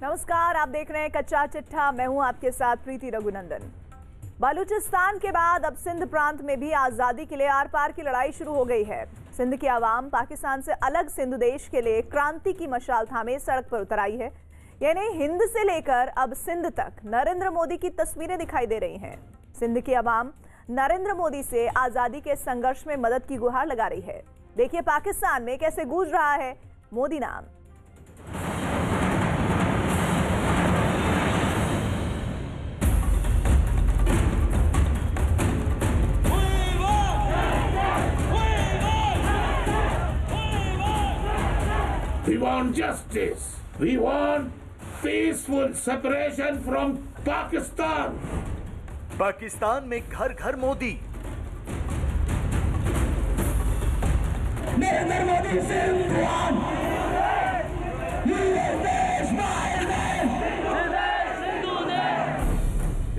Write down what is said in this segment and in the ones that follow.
नमस्कार, आप देख रहे हैं कच्चा चिट्ठा। मैं हूं आपके साथ प्रीति रघुनंदन। बलूचिस्तान के बाद अब सिंध प्रांत में भी आजादी के लिए आर पार की लड़ाई शुरू हो गई है। सिंध की आवाम पाकिस्तान से अलग सिंध देश के लिए क्रांति की मशाल थामे सड़क पर उतर आई है। यानी हिंद से लेकर अब सिंध तक नरेंद्र मोदी की तस्वीरें दिखाई दे रही हैं। सिंध की आवाम नरेंद्र मोदी से आजादी के संघर्ष में मदद की गुहार लगा रही है। देखिए पाकिस्तान में कैसे गूंज रहा है मोदी नाम। We want justice. We want peaceful separation from Pakistan. Pakistan में घर घर मोदी। नरेंद्र मोदी जिंदाबाद।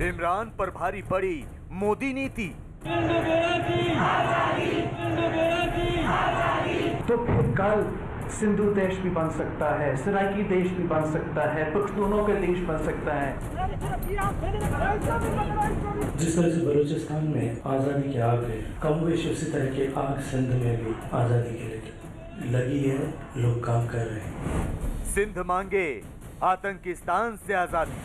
इमरान पर भारी पड़ी मोदी नीति। तो कल सिंधु देश भी बन सकता है, सराइकी देश भी बन सकता है, पख्तूनों का देश बन सकता है। जिस तरह से बलूचिस्तान में आज़ादी की आग है, कमोबेश उसी तरह की आग सिंध में भी आज़ादी के लिए लगी है। लोग काम कर रहे हैं। सिंध मांगे आतंकिस्तान से आजादी।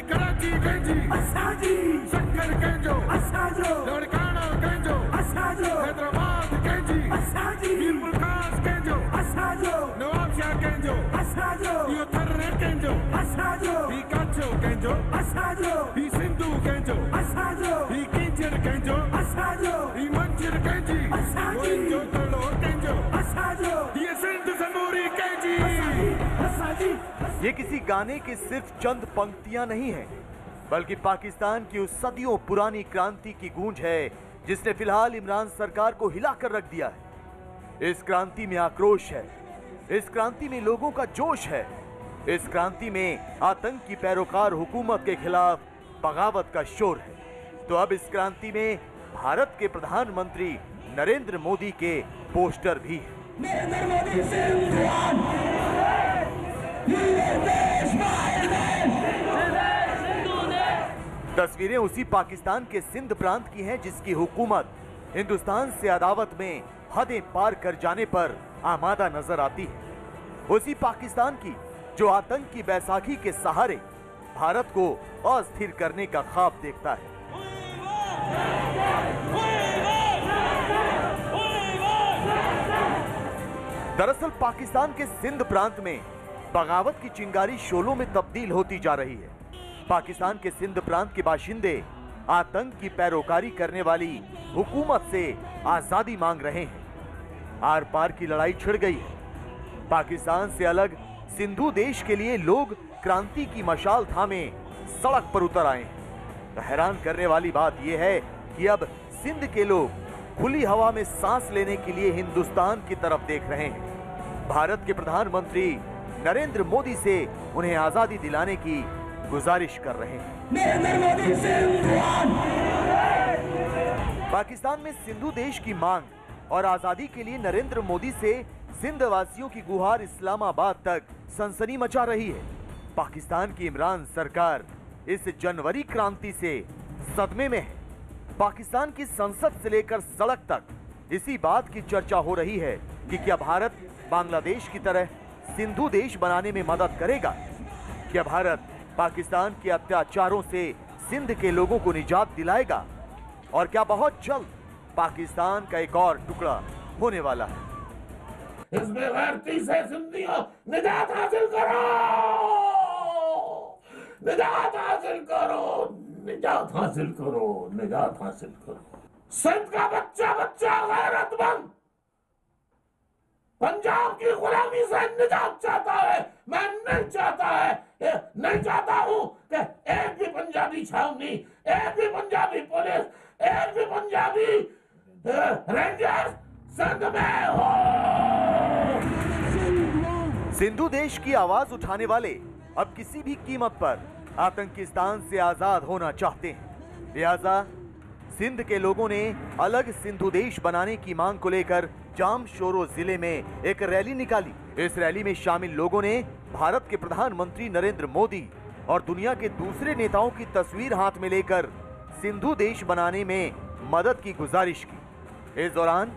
कराची गंजी असाजी, शक्कर गंजो असाजो, लड़काना गंजो असाजो, हैदराबाद गंजी असाजी, मीर प्रकाश गंजो असाजो, नवाब शाह गंजो असाजो, यो थर्रे गंजो असाजो, ही काचो गंजो असाजो, ही सिंधु गंजो असाजो, ही किंचर गंजो असाजो, ही मंचर गंजी असाजी, जो तलो गंजो असाजो, ये सिंध समूरी गंजी असाजी। ये किसी गाने की सिर्फ चंद पंक्तियां नहीं है, बल्कि पाकिस्तान की उस सदियों पुरानी क्रांति की गूंज है जिसने फिलहाल इमरान सरकार को हिलाकर रख दिया है। इस क्रांति में आक्रोश है, इस क्रांति में लोगों का जोश है, इस क्रांति में आतंक की पैरोकार हुकूमत के खिलाफ बगावत का शोर है। तो अब इस क्रांति में भारत के प्रधानमंत्री नरेंद्र मोदी के पोस्टर भी हैं। नरेंद्र मोदी जिंदाबाद। तस्वीरें उसी पाकिस्तान के सिंध प्रांत की हैं जिसकी हुकूमत हिंदुस्तान से अदावत में हदें पार कर जाने पर आमादा नजर आती है। उसी पाकिस्तान की जो आतंक की बैसाखी के सहारे भारत को अस्थिर करने का ख्वाब देखता है। दरअसल पाकिस्तान के सिंध प्रांत में बगावत की चिंगारी शोलों में तब्दील होती जा रही है। पाकिस्तान के सिंध प्रांत के बाशिंदे आतंक की पैरोकारी करने वाली हुकूमत से आजादी मांग रहे हैं। आर पार की लड़ाई छिड़ गई है। पाकिस्तान से अलग सिंधु देश के लिए लोग क्रांति की मशाल थामे सड़क पर उतर आए हैं। तो हैरान करने वाली बात यह है कि अब सिंध के लोग खुली हवा में सांस लेने के लिए हिंदुस्तान की तरफ देख रहे हैं। भारत के प्रधानमंत्री नरेंद्र मोदी से उन्हें आजादी दिलाने की गुजारिश कर रहे हैं। नरेंद्र मोदी जिंदाबाद। पाकिस्तान में सिंधु देश की मांग और आजादी के लिए नरेंद्र मोदी से सिंध वासियों की गुहार इस्लामाबाद तक सनसनी मचा रही है। पाकिस्तान की इमरान सरकार इस जनवरी क्रांति से सदमे में है। पाकिस्तान की संसद से लेकर सड़क तक इसी बात की चर्चा हो रही है कि क्या भारत बांग्लादेश की तरह सिंधु देश बनाने में मदद करेगा। क्या भारत पाकिस्तान के अत्याचारों से सिंध के लोगों को निजात दिलाएगा और क्या बहुत जल्द पाकिस्तान का एक और टुकड़ा होने वाला है। इसमें गैरती से सिंधियों निजात हासिल करो, निजात हासिल करो, निजात हासिल करो, निजात हासिल करो। सिंध का बच्चा बच्चा गैरतमंद पंजाब की गुलामी से निजात चाहता है। मैं नहीं चाहता है, नहीं चाहता हूं कि एक भी पंजाबी छावनी, एक भी पंजाबी पुलिस, एक भी पंजाबी रेंजर्स सिंध में हो। सिंधु देश की आवाज उठाने वाले अब किसी भी कीमत पर आतंकिस्तान से आजाद होना चाहते हैं। लिहाजा सिंध के लोगों ने अलग सिंधु देश बनाने की मांग को लेकर जामशोरो जिले में एक रैली निकाली। इस रैली में शामिल लोगों ने भारत के प्रधानमंत्री नरेंद्र मोदी और दुनिया के दूसरे नेताओं की तस्वीर हाथ में लेकर सिंधु देश बनाने में मदद की गुजारिश की। इस दौरान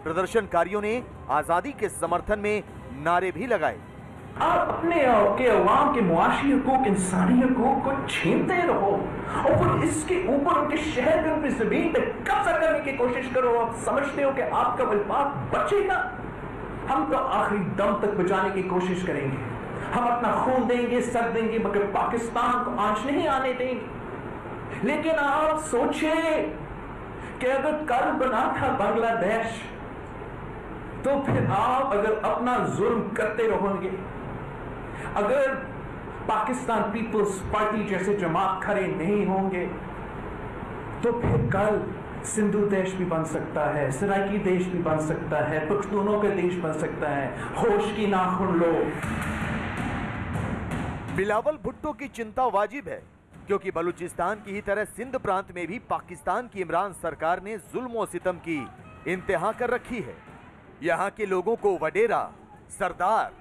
प्रदर्शनकारियों ने आजादी के समर्थन में नारे भी लगाए। आप अपने के अवाम के मुआशी हकूक, इंसानी हकूक को छीनते रहो और फिर इसके ऊपर उनके शहर में, अपनी जमीन पे कब्जा करने की कोशिश करो। आप समझते हो कि आपका वफाक बचेगा? हम तो आखिरी दम तक बचाने की कोशिश करेंगे। हम अपना खून देंगे, सर देंगे, मगर पाकिस्तान को आंच नहीं आने देंगे। लेकिन आप सोचें कि अगर कल बना था बांग्लादेश, तो फिर आप अगर अपना जुल्म करते रहोगे, अगर पाकिस्तान पीपल्स पार्टी जैसे जमात खड़े नहीं होंगे, तो फिर कल सिंधु देश भी बन सकता है, सराइकी देश भी बन सकता है, पख्तूनों का देश बन सकता है। होश की नाखुन लो। बिलावल भुट्टो की चिंता वाजिब है, क्योंकि बलूचिस्तान की ही तरह सिंध प्रांत में भी पाकिस्तान की इमरान सरकार ने जुल्म और सितम की इंतहा कर रखी है। यहाँ के लोगों को वडेरा, सरदार,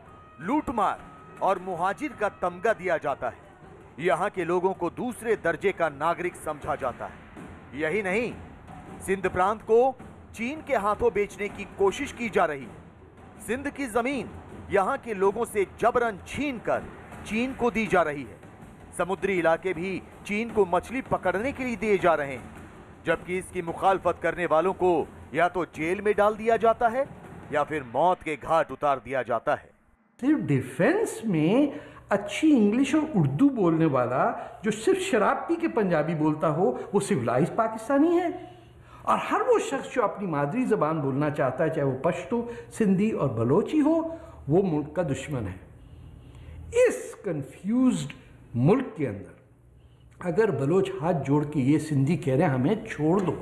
लूटमार और मुहाजिर का तमगा दिया जाता है। यहाँ के लोगों को दूसरे दर्जे का नागरिक समझा जाता है। यही नहीं, सिंध प्रांत को चीन के हाथों बेचने की कोशिश की जा रही है। सिंध की जमीन यहाँ के लोगों से जबरन छीनकर चीन को दी जा रही है। समुद्री इलाके भी चीन को मछली पकड़ने के लिए दिए जा रहे हैं, जबकि इसकी मुखालफत करने वालों को या तो जेल में डाल दिया जाता है या फिर मौत के घाट उतार दिया जाता है। सिर्फ डिफेंस में अच्छी इंग्लिश और उर्दू बोलने वाला जो सिर्फ शराब पी के पंजाबी बोलता हो, वो सिविलाइज पाकिस्तानी है। और हर वो शख्स जो अपनी मादरी जबान बोलना चाहता है, चाहे वो पश्तो, सिंधी और बलोची हो, वो मुल्क का दुश्मन है। इस कंफ्यूज्ड मुल्क के अंदर अगर बलोच हाथ जोड़ के ये सिंधी कह रहे हैं हमें छोड़ दो,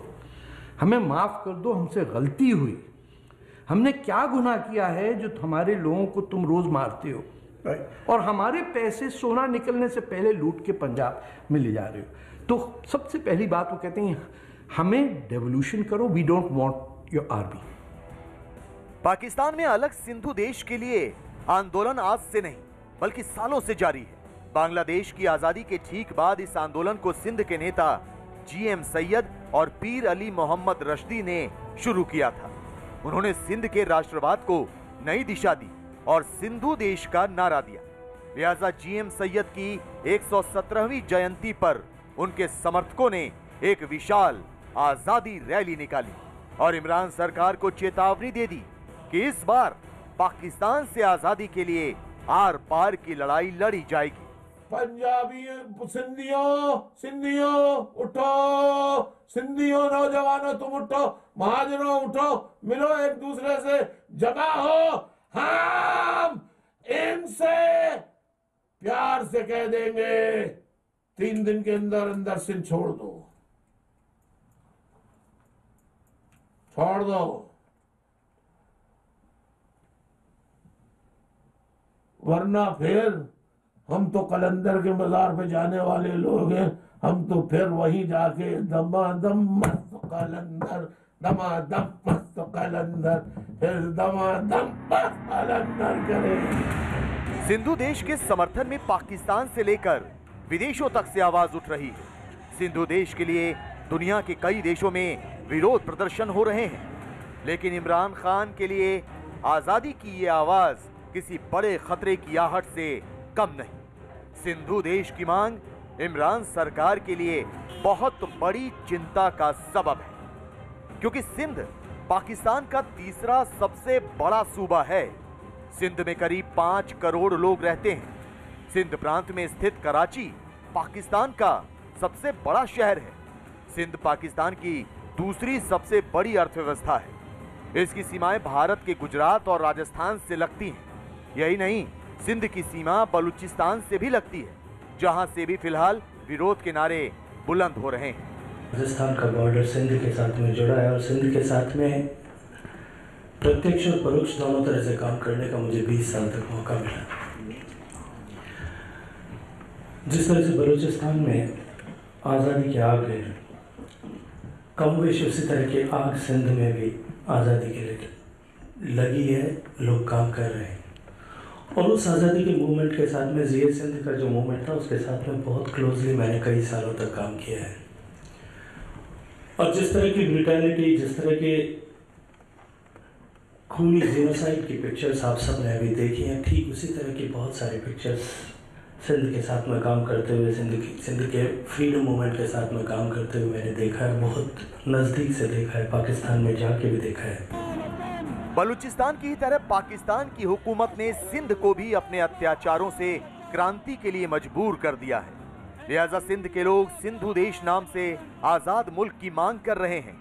हमें माफ़ कर दो, हमसे गलती हुई, हमने क्या गुनाह किया है जो हमारे लोगों को तुम रोज़ मारते हो और हमारे पैसे सोना निकलने से पहले लूट के पंजाब में ले जा रहे हो, तो सबसे पहली बात वो कहते हैं हमें डेवोल्यूशन करो, we don't want your army. Pakistan में अलग सिंधु देश के लिए आंदोलन आज से नहीं बल्कि सालों से जारी है। बांग्लादेश की आजादी के ठीक बाद इस आंदोलन को सिंध के नेता GM सैयद और पीर अली मोहम्मद रश्दी ने शुरू किया था। उन्होंने सिंध के राष्ट्रवाद को नई दिशा दी और सिंधु देश का नारा दिया। लिहाजा GM सैयद की 117वीं जयंती पर उनके समर्थकों ने एक विशाल आजादी रैली निकाली और इमरान सरकार को चेतावनी दे दी कि इस बार पाकिस्तान से आजादी के लिए आर पार की लड़ाई लड़ी जाएगी। पंजाबी सिंधियों उठो, सिंधियों नौजवानों तुम उठो, महाजनों उठो, मिलो एक दूसरे से, जमा हो। हम इनसे प्यार से कह देंगे 3 दिन के अंदर अंदर सिंध छोड़ दो, छोड़ दो, वरना फिर हम तो कलंदर के मजार पे जाने वाले लोग हैं। हम तो फिर वहीं जाके दमादम मस्त कलंदर, दमादम मस्त कलंदर, फिर दमादम मस्त कलंदर करें। सिंधु देश के समर्थन में पाकिस्तान से लेकर विदेशों तक से आवाज उठ रही है। सिंधु देश के लिए दुनिया के कई देशों में विरोध प्रदर्शन हो रहे हैं, लेकिन इमरान खान के लिए आजादी की ये आवाज किसी बड़े खतरे की आहट से कम नहीं। सिंधु देश की मांग इमरान सरकार के लिए बहुत बड़ी चिंता का सबब है, क्योंकि सिंध पाकिस्तान का तीसरा सबसे बड़ा सूबा है। सिंध में करीब 5 करोड़ लोग रहते हैं। सिंध प्रांत में स्थित कराची पाकिस्तान का सबसे बड़ा शहर है। सिंध पाकिस्तान की दूसरी सबसे बड़ी अर्थव्यवस्था है। इसकी सीमाएं भारत के गुजरात और राजस्थान से लगती हैं। यही नहीं, सिंध की सीमा बलूचिस्तान से भी लगती है, जहां से भी फिलहाल विरोध के नारे बुलंद हो रहे हैं। राजस्थान का बॉर्डर सिंध के साथ में जुड़ा है और सिंध के साथ में प्रत्यक्ष और परोक्ष दोनों तरह से काम करने का मुझे 20 साल तक मौका मिला। जिस तरह से बलूचिस्तान में आज़ादी की आग है, कम वेश उसी तरह की आग सिंध में भी आज़ादी के लिए लगी है, लोग काम कर रहे हैं। और उस आज़ादी के मूवमेंट के साथ में ज़िया सिंध का जो मूवमेंट था उसके साथ में बहुत क्लोजली मैंने कई सालों तक काम किया है। और जिस तरह की ब्रिटेनिटी, जिस तरह के खूनी जेनोसाइड की पिक्चर्स आप सब ने अभी देखी हैं, ठीक उसी तरह की बहुत सारी पिक्चर्स सिंध के साथ में काम करते हुए, सिंध के फ्रीडम मूवमेंट के साथ में काम करते हुए मैंने देखा है, बहुत नज़दीक से देखा है, पाकिस्तान में जाके भी देखा है। बलूचिस्तान की ही तरह पाकिस्तान की हुकूमत ने सिंध को भी अपने अत्याचारों से क्रांति के लिए मजबूर कर दिया है। लिहाजा सिंध के लोग सिंधु देश नाम से आजाद मुल्क की मांग कर रहे हैं।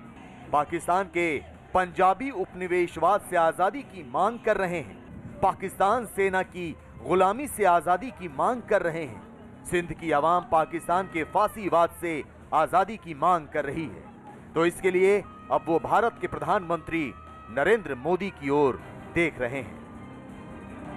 पाकिस्तान के पंजाबी उपनिवेशवाद से आजादी की मांग कर रहे हैं। पाकिस्तान सेना की गुलामी से आजादी की मांग कर रहे हैं। सिंध की आवाम पाकिस्तान के फासीवाद से आजादी की मांग कर रही है। तो इसके लिए अब वो भारत के प्रधानमंत्री नरेंद्र मोदी की ओर देख रहे हैं।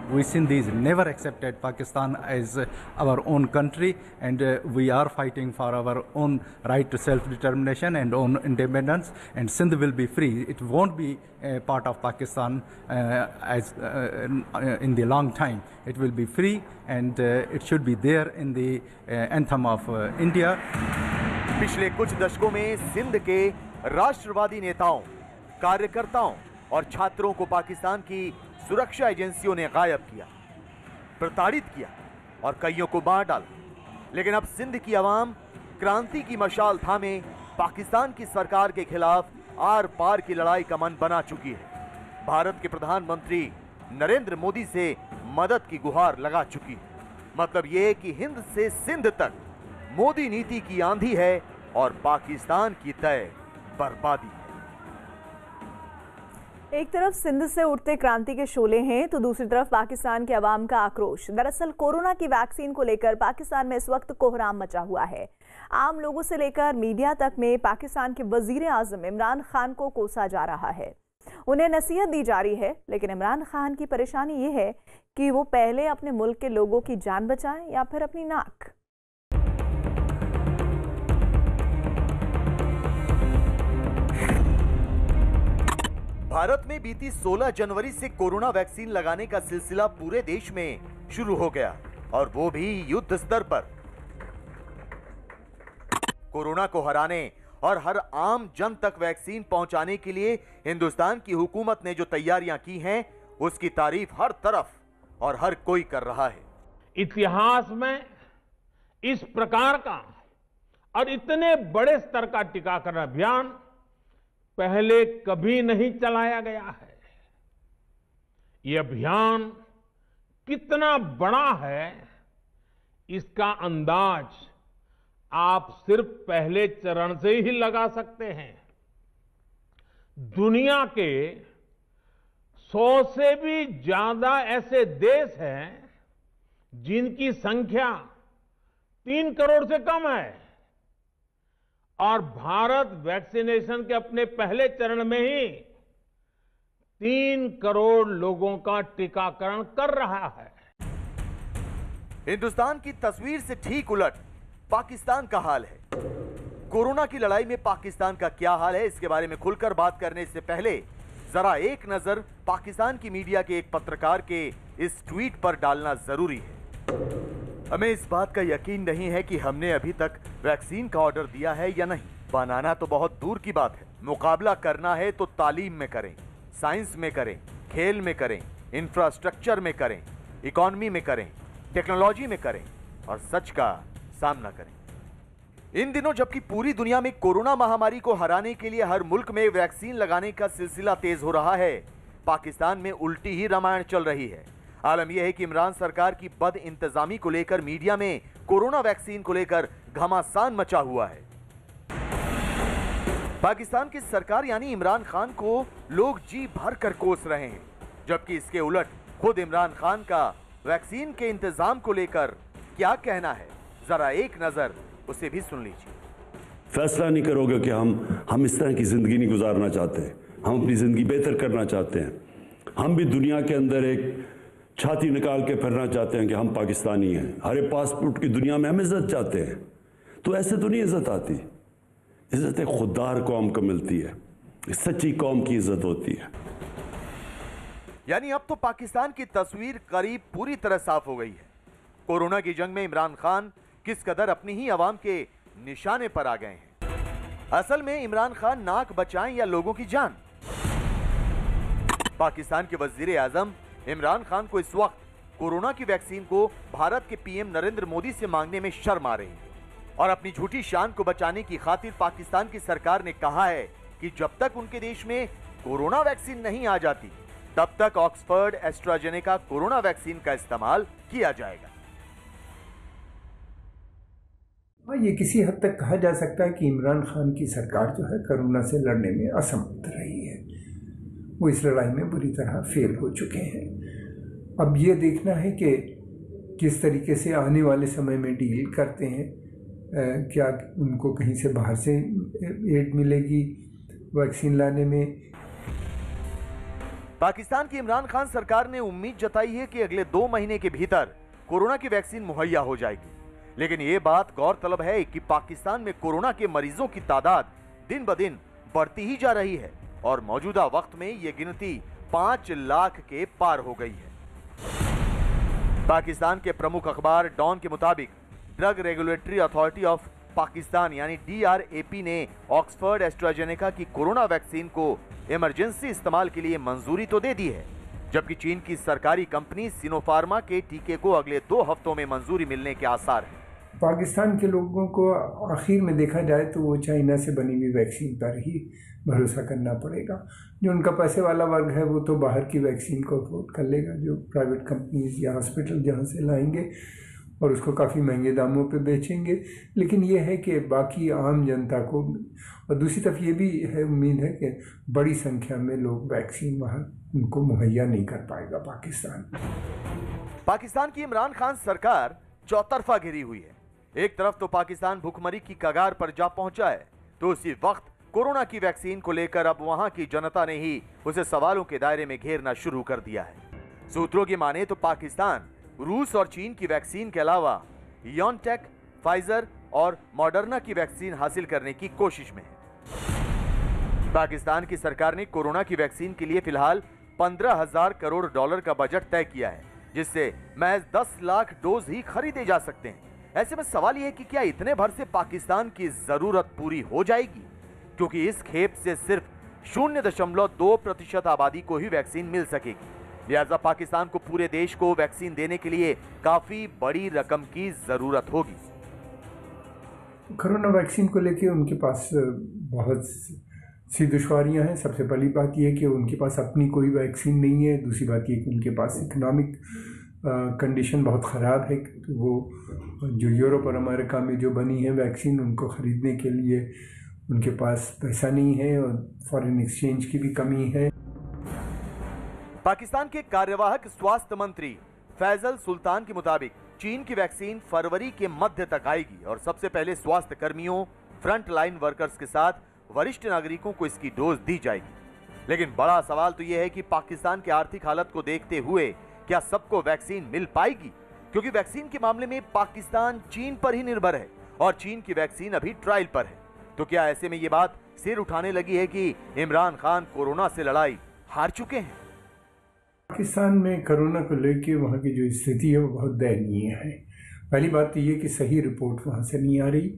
We Sindhis never accepted Pakistan as our own country, and we are fighting for our own right to self-determination and own independence, and Sindh will be free. It won't be a part of Pakistan in the long time. It will be free, and it should be there in the anthem of India. पिछले कुछ दशकों में सिंध के राष्ट्रवादी नेताओं, कार्यकर्ताओं और छात्रों को पाकिस्तान की सुरक्षा एजेंसियों ने गायब किया, प्रताड़ित किया और कईयों को मार डाला। लेकिन अब सिंध की आवाम क्रांति की मशाल थामे पाकिस्तान की सरकार के खिलाफ आर पार की लड़ाई का मन बना चुकी है। भारत के प्रधानमंत्री नरेंद्र मोदी से मदद की गुहार लगा चुकी है। मतलब यह कि हिंद से सिंध तक मोदी नीति की आंधी है और पाकिस्तान की तय बर्बादी है। एक तरफ सिंध से उठते क्रांति के शोले हैं तो दूसरी तरफ पाकिस्तान के अवाम का आक्रोश। दरअसल कोरोना की वैक्सीन को लेकर पाकिस्तान में इस वक्त कोहराम मचा हुआ है। आम लोगों से लेकर मीडिया तक में पाकिस्तान के वजीर आजम इमरान खान को कोसा जा रहा है। उन्हें नसीहत दी जा रही है, लेकिन इमरान खान की परेशानी ये है कि वो पहले अपने मुल्क के लोगों की जान बचाएं या फिर अपनी नाक। भारत में बीती 16 जनवरी से कोरोना वैक्सीन लगाने का सिलसिला पूरे देश में शुरू हो गया और वो भी युद्ध स्तर पर। कोरोना को हराने और हर आम जन तक वैक्सीन पहुंचाने के लिए हिंदुस्तान की हुकूमत ने जो तैयारियां की हैं, उसकी तारीफ हर तरफ और हर कोई कर रहा है। इतिहास में इस प्रकार का और इतने बड़े स्तर का टीकाकरण अभियान पहले कभी नहीं चलाया गया है। यह अभियान कितना बड़ा है, इसका अंदाज आप सिर्फ पहले चरण से ही लगा सकते हैं। दुनिया के 100 से भी ज्यादा ऐसे देश हैं जिनकी संख्या 3 करोड़ से कम है, और भारत वैक्सीनेशन के अपने पहले चरण में ही 3 करोड़ लोगों का टीकाकरण कर रहा है। हिंदुस्तान की तस्वीर से ठीक उलट पाकिस्तान का हाल है। कोरोना की लड़ाई में पाकिस्तान का क्या हाल है, इसके बारे में खुलकर बात करने से पहले जरा एक नजर पाकिस्तान की मीडिया के एक पत्रकार के इस ट्वीट पर डालना जरूरी है। हमें इस बात का यकीन नहीं है कि हमने अभी तक वैक्सीन का ऑर्डर दिया है या नहीं। बनाना तो बहुत दूर की बात है। मुकाबला करना है तो तालीम में करें, साइंस में करें, खेल में करें, इंफ्रास्ट्रक्चर में करें, इकोनॉमी में करें, टेक्नोलॉजी में करें और सच का सामना करें। इन दिनों जबकि पूरी दुनिया में कोरोना महामारी को हराने के लिए हर मुल्क में वैक्सीन लगाने का सिलसिला तेज हो रहा है, पाकिस्तान में उल्टी ही रामायण चल रही है। आलम यह है कि इमरान सरकार की बद इंतजामी को लेकर मीडिया में कोरोना वैक्सीन को लेकर घमासान मचा हुआ है। पाकिस्तान की सरकार यानी इमरान खान को लोग जी भर कर कोस रहे हैं, जबकि इसके उलट खुद इमरान खान का वैक्सीन के इंतजाम को लेकर क्या कहना है, जरा एक नजर उसे भी सुन लीजिए। फैसला नहीं करोगे कि हम इस तरह की जिंदगी नहीं गुजारना चाहते, हम अपनी जिंदगी बेहतर करना चाहते हैं। हम भी दुनिया के अंदर एक छाती निकाल के फिरना चाहते हैं कि हम पाकिस्तानी हैं। हरे पासपोर्ट की दुनिया में हम इज्जत चाहते हैं, तो ऐसे तो नहीं इज्जत आती। इज्जत एक खुददार कौम को मिलती है, सच्ची कौम की इज्जत होती है। यानी अब तो पाकिस्तान की तस्वीर करीब पूरी तरह साफ हो गई है। कोरोना की जंग में इमरान खान किस कदर अपनी ही आवाम के निशाने पर आ गए हैं। असल में इमरान खान नाक बचाएं या लोगों की जान। पाकिस्तान के वजीर आजम इमरान खान को इस वक्त कोरोना की वैक्सीन को भारत के पीएम नरेंद्र मोदी से मांगने में शर्म आ रही है और अपनी झूठी शान को बचाने की खातिर पाकिस्तान की सरकार ने कहा है कि जब तक उनके देश में कोरोना वैक्सीन नहीं आ जाती तब तक ऑक्सफर्ड एस्ट्राजेनेका कोरोना वैक्सीन का इस्तेमाल किया जाएगा। ये किसी हद तक कहा जा सकता है कि इमरान खान की सरकार जो है कोरोना से लड़ने में असमर्थ रही है। वो इस लड़ाई में बुरी तरह फेल हो चुके हैं। अब ये देखना है कि किस तरीके से आने वाले समय में डील करते हैं। क्या उनको कहीं से बाहर से एड मिलेगी वैक्सीन लाने में। पाकिस्तान की इमरान खान सरकार ने उम्मीद जताई है कि अगले 2 महीने के भीतर कोरोना की वैक्सीन मुहैया हो जाएगी, लेकिन ये बात गौरतलब है कि पाकिस्तान में कोरोना के मरीजों की तादाद दिन ब दिन बढ़ती ही जा रही है और मौजूदा वक्त में ये गिनती 5 लाख के पार हो गई है। पाकिस्तान के प्रमुख अखबार डॉन के मुताबिक drug regulatory authority of Pakistan यानी DRAP ने ऑक्सफर्ड एस्ट्राजेनेका की कोरोना वैक्सीन को इमरजेंसी इस्तेमाल के लिए मंजूरी तो दे दी है, जबकि चीन की सरकारी कंपनी सिनोफार्मा के टीके को अगले 2 हफ्तों में मंजूरी मिलने के आसार हैं। पाकिस्तान के लोगों को आखिर में देखा जाए तो वो चाइना से बनी हुई वैक्सीन पर ही भरोसा करना पड़ेगा। जो उनका पैसे वाला वर्ग है वो तो बाहर की वैक्सीन को अफोर्ड कर लेगा, जो प्राइवेट कंपनीज या हॉस्पिटल जहाँ से लाएंगे और उसको काफ़ी महंगे दामों पे बेचेंगे। लेकिन ये है कि बाकी आम जनता को, और दूसरी तरफ ये भी है उम्मीद है कि बड़ी संख्या में लोग वैक्सीन वहाँ उनको मुहैया नहीं कर पाएगा पाकिस्तान की इमरान खान सरकार चौतरफा घिरी हुई है। एक तरफ तो पाकिस्तान भूखमरी की कगार पर जा पहुंचा है, तो उसी वक्त कोरोना की वैक्सीन को लेकर अब वहां की जनता ने ही उसे सवालों के दायरे में घेरना शुरू कर दिया है। सूत्रों की माने तो पाकिस्तान रूस और चीन की वैक्सीन के अलावा योनटेक, फाइजर और मॉडर्ना की वैक्सीन हासिल करने की कोशिश में है। पाकिस्तान की सरकार ने कोरोना की वैक्सीन के लिए फिलहाल 15,000 करोड़ डॉलर का बजट तय किया है, जिससे महज 10 लाख डोज ही खरीदे जा सकते हैं। ऐसे में सवाल यह है कि क्या इतने भर से पाकिस्तान की जरूरत पूरी हो जाएगी, क्योंकि इस खेप से सिर्फ 0.2% आबादी को ही वैक्सीन मिल सकेगी। लिहाजा पाकिस्तान को पूरे देश को वैक्सीन देने के लिए काफी बड़ी रकम की जरूरत होगी। कोरोना वैक्सीन को लेके उनके पास बहुत सी दुश्वारियां हैं। सबसे पहली बात यह है कि उनके पास अपनी कोई वैक्सीन नहीं है। दूसरी बात यह कि उनके पास इकोनॉमिक कंडीशन बहुत ख़राब है। तो वो जो यूरोप और अमेरिका में जो बनी है वैक्सीन, उनको ख़रीदने के लिए उनके पास पैसा नहीं है और फॉरेन एक्सचेंज की भी कमी है। पाकिस्तान के कार्यवाहक स्वास्थ्य मंत्री फैजल सुल्तान के मुताबिक चीन की वैक्सीन फरवरी के मध्य तक आएगी और सबसे पहले स्वास्थ्य कर्मियों, फ्रंट लाइन वर्कर्स के साथ वरिष्ठ नागरिकों को इसकी डोज दी जाएगी। लेकिन बड़ा सवाल तो यह है कि पाकिस्तान की आर्थिक हालत को देखते हुए क्या सबको वैक्सीन मिल पाएगी, क्योंकि वैक्सीन के मामले में पाकिस्तान चीन पर ही निर्भर है और चीन की वैक्सीन अभी ट्रायल पर है। तो क्या ऐसे में ये बात सिर उठाने लगी है कि इमरान खान कोरोना से लड़ाई हार चुके हैं? पाकिस्तान में कोरोना को लेकर वहाँ की जो स्थिति है वो बहुत दयनीय है। पहली बात तो ये कि सही रिपोर्ट वहाँ से नहीं आ रही।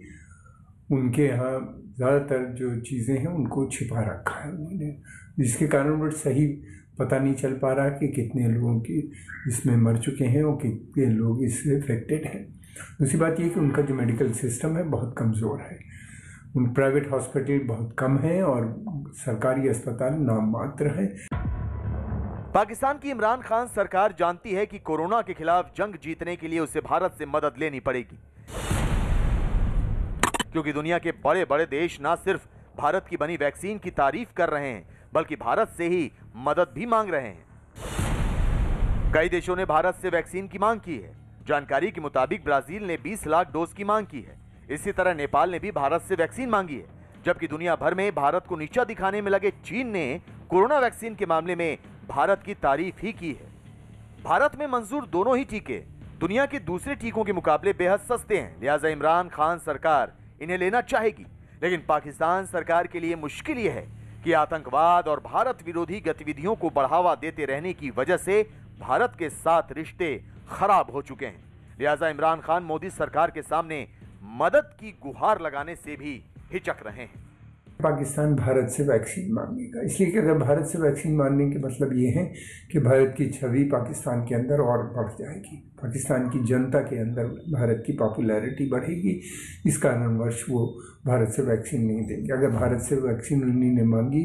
उनके यहाँ ज़्यादातर जो चीज़ें हैं उनको छिपा रखा है उन्होंने, जिसके कारण वो सही पता नहीं चल पा रहा कि कितने लोगों की इसमें मर चुके हैं और कितने लोग इससे अफेक्टेड हैं। दूसरी बात ये कि उनका जो मेडिकल सिस्टम है बहुत कमज़ोर है। उन प्राइवेट हॉस्पिटल बहुत कम हैं और सरकारी अस्पताल नाम मात्र हैं। पाकिस्तान की इमरान खान सरकार जानती है कि कोरोना के खिलाफ जंग जीतने के लिए उसे भारत से मदद लेनी पड़ेगी, क्योंकि दुनिया के बड़े बड़े देश न सिर्फ भारत की बनी वैक्सीन की तारीफ कर रहे हैं बल्कि भारत से ही मदद भी मांग रहे हैं। कई देशों ने भारत से वैक्सीन की मांग की है। जानकारी के मुताबिक ब्राजील ने 20 लाख डोज की मांग की है। इसी तरह नेपाल ने भी भारत से वैक्सीन मांगी है, जबकि दुनिया भर में भारत को नीचा दिखाने में लगे चीन ने कोरोना वैक्सीन के मामले में भारत की तारीफ ही की है। भारत में मंजूर दोनों ही टीके दुनिया के दूसरे टीकों के मुकाबले बेहद सस्ते हैं, लिहाजा इमरान खान सरकार इन्हें लेना चाहेगी। लेकिन पाकिस्तान सरकार के लिए मुश्किल यह है कि आतंकवाद और भारत विरोधी गतिविधियों को बढ़ावा देते रहने की वजह से भारत के साथ रिश्ते खराब हो चुके हैं। लिहाजा इमरान खान मोदी सरकार के सामने मदद की गुहार लगाने से भी हिचक रहे हैं। पाकिस्तान भारत से वैक्सीन मांगेगा, इसलिए कि अगर भारत से वैक्सीन मांगने के मतलब ये है कि भारत की छवि पाकिस्तान के अंदर और बढ़ जाएगी, पाकिस्तान की जनता के अंदर भारत की पॉपुलैरिटी बढ़ेगी। इस कारणवश वो भारत से वैक्सीन नहीं देंगे। अगर भारत से वैक्सीन उन्होंने मांगी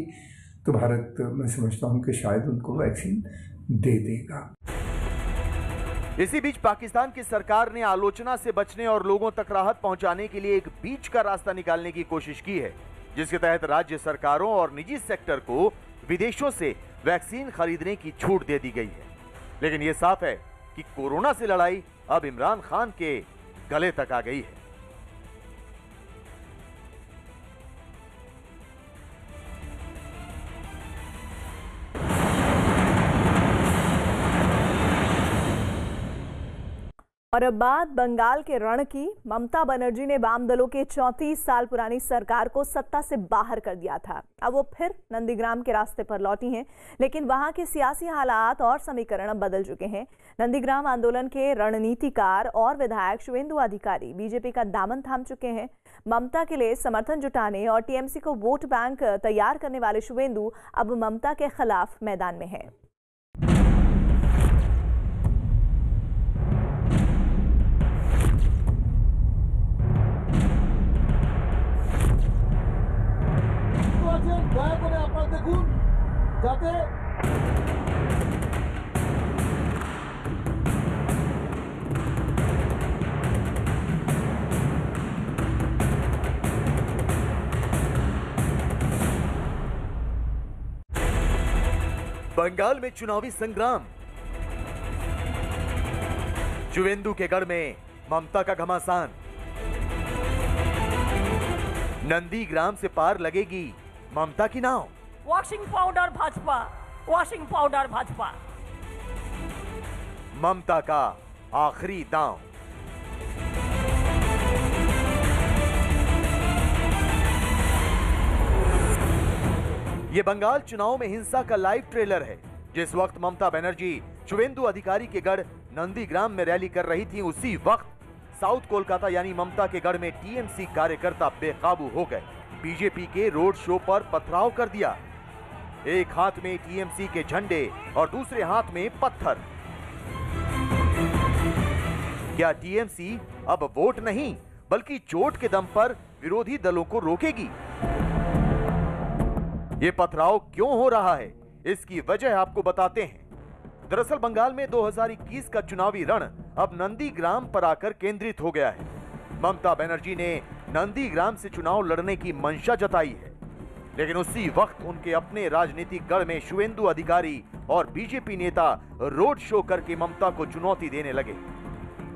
तो भारत, मैं समझता हूँ कि शायद उनको वैक्सीन दे देगा। इसी बीच पाकिस्तान की सरकार ने आलोचना से बचने और लोगों तक राहत पहुंचाने के लिए एक बीच का रास्ता निकालने की कोशिश की है, जिसके तहत राज्य सरकारों और निजी सेक्टर को विदेशों से वैक्सीन खरीदने की छूट दे दी गई है। लेकिन यह साफ है कि कोरोना से लड़ाई अब इमरान खान के गले तक आ गई है। और अब बात बंगाल के रण की। ममता बनर्जी ने वाम दलों के 34 साल पुरानी सरकार को सत्ता से बाहर कर दिया था। अब वो फिर नंदीग्राम के रास्ते पर लौटी हैं, लेकिन वहां के सियासी हालात और समीकरण अब बदल चुके हैं। नंदीग्राम आंदोलन के रणनीतिकार और विधायक शुवेंदु अधिकारी बीजेपी का दामन थाम चुके हैं। ममता के लिए समर्थन जुटाने और टीएमसी को वोट बैंक तैयार करने वाले शुवेंदु अब ममता के खिलाफ मैदान में है। बंगाल में चुनावी संग्राम। शुवेंदु के गढ़ में ममता का घमासान। नंदीग्राम से पार लगेगी ममता की नाव। Washing powder Bhajpa, washing powder Bhajpa. Mamata का आखिरी दांव। ये बंगाल चुनाव में हिंसा का लाइव ट्रेलर है। जिस वक्त ममता बनर्जी शुवेंदु अधिकारी के गढ़ नंदीग्राम में रैली कर रही थी, उसी वक्त साउथ कोलकाता यानी ममता के गढ़ में टीएमसी कार्यकर्ता बेकाबू हो गए। बीजेपी के रोड शो पर पथराव कर दिया। एक हाथ में टीएमसी के झंडे और दूसरे हाथ में पत्थर। क्या टीएमसी अब वोट नहीं बल्कि चोट के दम पर विरोधी दलों को रोकेगी? ये पथराव क्यों हो रहा है, इसकी वजह आपको बताते हैं। दरअसल बंगाल में 2021 का चुनावी रण अब नंदीग्राम पर आकर केंद्रित हो गया है। ममता बनर्जी ने नंदीग्राम से चुनाव लड़ने की मंशा जताई है, लेकिन उसी वक्त उनके अपने राजनीतिक गढ़ में शुवेंदु अधिकारी और बीजेपी नेता रोड शो करके ममता को चुनौती देने लगे।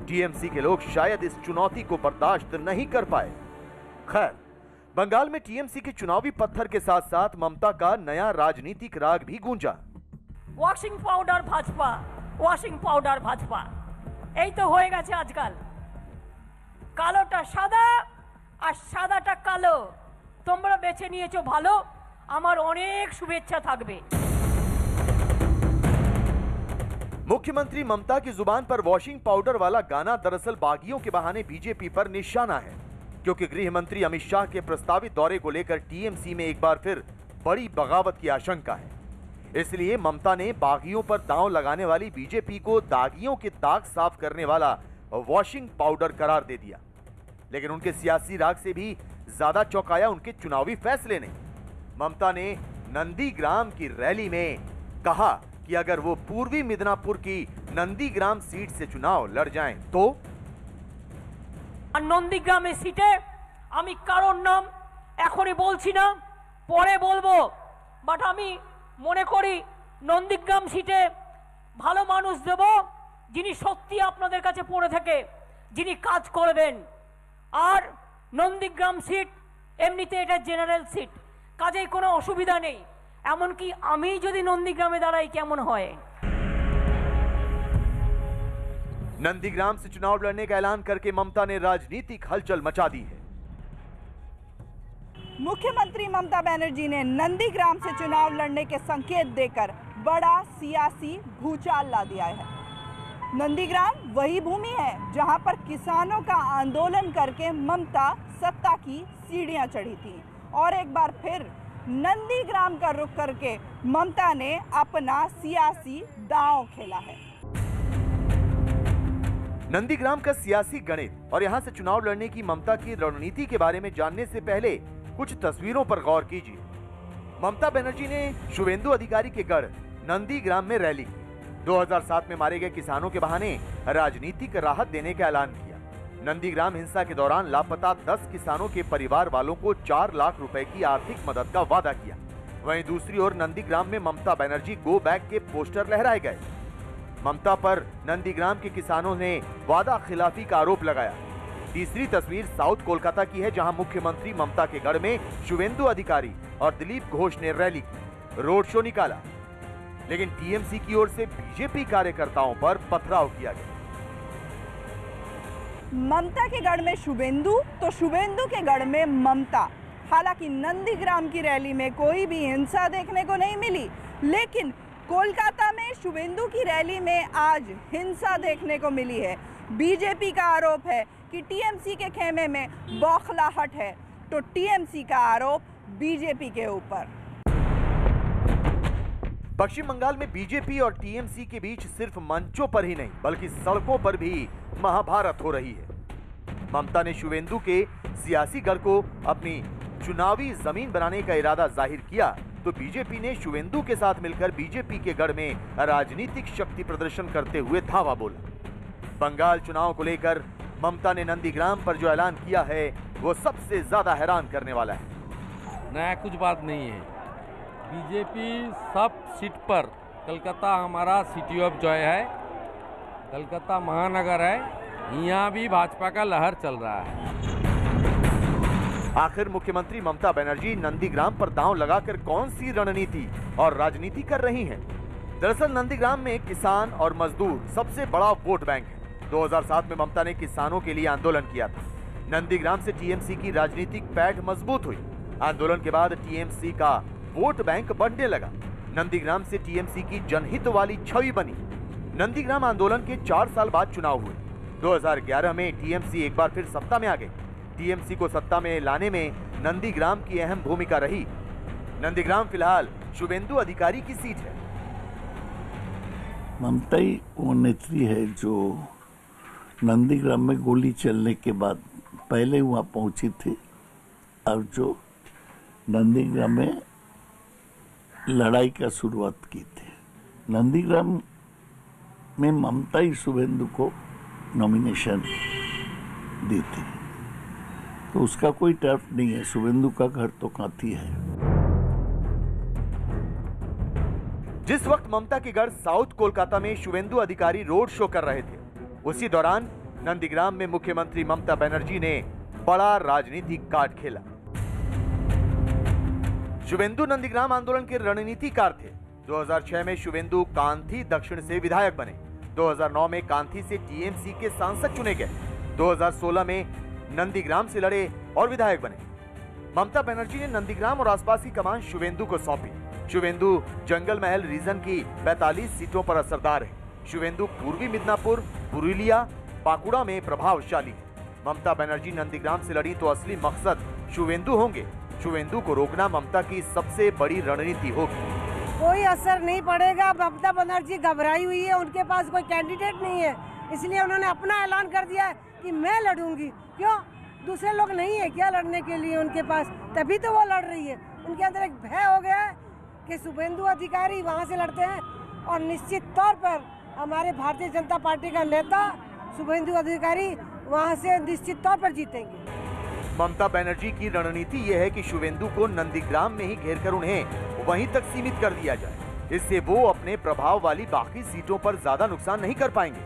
टीएमसी के लोग शायद इस चुनौती को बर्दाश्त नहीं कर पाए। खैर, बंगाल में टीएमसी के चुनावी पत्थर के साथ साथ ममता का नया राजनीतिक राग भी गूंजा। Washing powder Bhajpa, washing powder Bhajpa. এই তো হয়ে গেছে আজকাল। কালোটা সাদা আর সাদাটা কালো। তোমরা বেছে নিয়েছো ভালো, আমার অনেক শুভেচ্ছা থাকবে। मुख्यमंत्री ममता की जुबान पर वॉशिंग पाउडर वाला गाना दरअसल बागियों के बहाने बीजेपी पर निशाना है, क्योंकि गृह मंत्री अमित शाह के प्रस्तावित दौरे को लेकर टीएमसी में एक बार फिर बड़ी बगावत की आशंका है। इसलिए ममता ने बागियों पर दांव लगाने वाली बीजेपी को दागियों के दाग साफ करने वाला वॉशिंग पाउडर करार दे दिया। लेकिन उनके सियासी राग से भी ज्यादा चौंकाया उनके चुनावी फैसले ने। ममता ने नंदीग्राम की रैली में कहा कि अगर वो पूर्वी मिदनापुर की नंदीग्राम सीट से चुनाव लड़ जाएं तो नंदीग्राम सीटे আমি কারোর নাম এখনই বলছি না, পরে বলবো। বাট আমি মনে করি নন্দীগ্রাম সিটে ভালো মানুষ দেব, যিনি সত্যি আপনাদের কাছে পড়ে থাকে, যিনি কাজ করবেন। আর নন্দীগ্রাম সিট এমনিতে এটা জেনারেল সিট, কাজেই কোনো অসুবিধা নেই। এমনকি আমি যদি নন্দীগ্রামে দাঁড়াই কেমন হয়। नंदीग्राम से चुनाव लड़ने का ऐलान करके ममता ने राजनीतिक हलचल मचा दी है। मुख्यमंत्री ममता बनर्जी ने नंदीग्राम से चुनाव लड़ने के संकेत देकर बड़ा सियासी भूचाल ला दिया है। नंदीग्राम वही भूमि है जहां पर किसानों का आंदोलन करके ममता सत्ता की सीढ़ियां चढ़ी थी और एक बार फिर नंदीग्राम का रुख करके ममता ने अपना सियासी दांव खेला है। नंदीग्राम का सियासी गणित और यहां से चुनाव लड़ने की ममता की रणनीति के बारे में जानने से पहले कुछ तस्वीरों पर गौर कीजिए। ममता बनर्जी ने शुवेंदु अधिकारी के गढ़ नंदीग्राम में रैली की। 2007 में मारे गए किसानों के बहाने राजनीतिक राहत देने का ऐलान किया। नंदीग्राम हिंसा के दौरान लापता 10 किसानों के परिवार वालों को 4 लाख रुपए की आर्थिक मदद का वादा किया। वहीं दूसरी ओर नंदीग्राम में ममता बनर्जी गो बैक के पोस्टर लहराए गए। ममता पर नंदीग्राम के किसानों ने वादा खिलाफी का आरोप लगाया। तीसरी तस्वीर साउथ कोलकाता की है, जहां मुख्यमंत्री ममता के गढ़ में शुवेंदु अधिकारी और दिलीप घोष ने रैली की, रोड शो निकाला, लेकिन टीएमसी की ओर से बीजेपी कार्यकर्ताओं पर पथराव किया गया। ममता के गढ़ में शुवेंदु तो शुवेंदु के गढ़ में ममता। हालांकि नंदीग्राम की रैली में कोई भी हिंसा देखने को नहीं मिली, लेकिन कोलकाता में शुवेंदु की रैली में आज हिंसा देखने को मिली है। बीजेपी का आरोप है कि टीएमसी के खेमे में बौखलाहट है, तो टीएमसी का आरोप बीजेपी के ऊपर। पश्चिम बंगाल में बीजेपी और टीएमसी के बीच सिर्फ मंचों पर ही नहीं बल्कि सड़कों पर भी महाभारत हो रही है। ममता ने शुवेंदु के सियासी गढ़ को अपनी चुनावी जमीन बनाने का इरादा जाहिर किया, तो बीजेपी ने शुवेंदु के साथ मिलकर बीजेपी के गढ़ में राजनीतिक शक्ति प्रदर्शन करते हुए धावा बोला। बंगाल चुनाव को लेकर ममता ने नंदीग्राम पर जो ऐलान किया है वो सबसे ज्यादा हैरान करने वाला है। नया कुछ बात नहीं है। बीजेपी सब सीट पर, कलकत्ता हमारा सिटी ऑफ जॉय है, कलकत्ता महानगर है, यहाँ भी भाजपा का लहर चल रहा है। आखिर मुख्यमंत्री ममता बनर्जी नंदीग्राम पर दांव लगाकर कौन सी रणनीति और राजनीति कर रही हैं? दरअसल नंदीग्राम में किसान और मजदूर सबसे बड़ा वोट बैंक है। 2007 में ममता ने किसानों के लिए आंदोलन किया था। नंदीग्राम से टीएमसी की राजनीतिक पैठ मजबूत हुई। आंदोलन के बाद टीएमसी का वोट बैंक बढ़ने लगा। नंदीग्राम से टीएमसी की जनहित वाली छवि बनी। नंदीग्राम आंदोलन के 4 साल बाद चुनाव हुए। 2011 में टीएमसी एक बार फिर सत्ता में आ गई। टीएमसी को सत्ता में लाने में नंदीग्राम की अहम भूमिका रही। नंदीग्राम फिलहाल शुवेंदु अधिकारी की सीट है। ममता ही वो नेत्री है जो नंदीग्राम में गोली चलने के बाद पहले वहाँ पहुंची थी और जो नंदीग्राम में लड़ाई का शुरुआत की थी। नंदीग्राम में ममता ही शुवेंदु को नॉमिनेशन दी थी, तो उसका कोई टर्फ नहीं है। शुवेंदु का घर तो कांती है। जिस वक्त ममता के घर साउथ कोलकाता में शुवेंदु अधिकारी रोड शो कर रहे थे, उसी दौरान नंदीग्राम में मुख्यमंत्री ममता बनर्जी ने बड़ा राजनीतिक कार्ड खेला। शुवेंदु नंदीग्राम आंदोलन के रणनीतिकार थे। 2006 में शुवेंदु कांथी दक्षिण से विधायक बने। 2009 में कांथी से टीएमसी के सांसद चुने गए। 2016 में नंदीग्राम से लड़े और विधायक बने। ममता बनर्जी ने नंदीग्राम और आसपास की कमान शुवेंदु को सौंपी। शुवेंदु जंगल महल रीजन की 42 सीटों पर असरदार है। शुवेंदु पूर्वी मिदनापुर, पुरुलिया, बांकुड़ा में प्रभावशाली है। ममता बनर्जी नंदीग्राम से लड़ी तो असली मकसद शुवेंदु होंगे। शुवेंदु को रोकना ममता की सबसे बड़ी रणनीति होगी। कोई असर नहीं पड़ेगा। ममता बनर्जी घबराई हुई है, उनके पास कोई कैंडिडेट नहीं है, इसलिए उन्होंने अपना ऐलान कर दिया है कि मैं लड़ूंगी। क्यों? दूसरे लोग नहीं है क्या लड़ने के लिए उनके पास? तभी तो वो लड़ रही है। उनके अंदर एक भय हो गया है कि शुवेंदु अधिकारी वहाँ से लड़ते हैं और निश्चित तौर पर हमारे भारतीय जनता पार्टी का नेता शुवेंदु अधिकारी वहाँ से निश्चित तौर पर जीतेंगे। ममता बनर्जी की रणनीति यह है कि शुवेंदु को नंदीग्राम में ही घेरकर उन्हें वहीं तक सीमित कर दिया जाए। इससे वो अपने प्रभाव वाली बाकी सीटों पर ज्यादा नुकसान नहीं कर पाएंगे।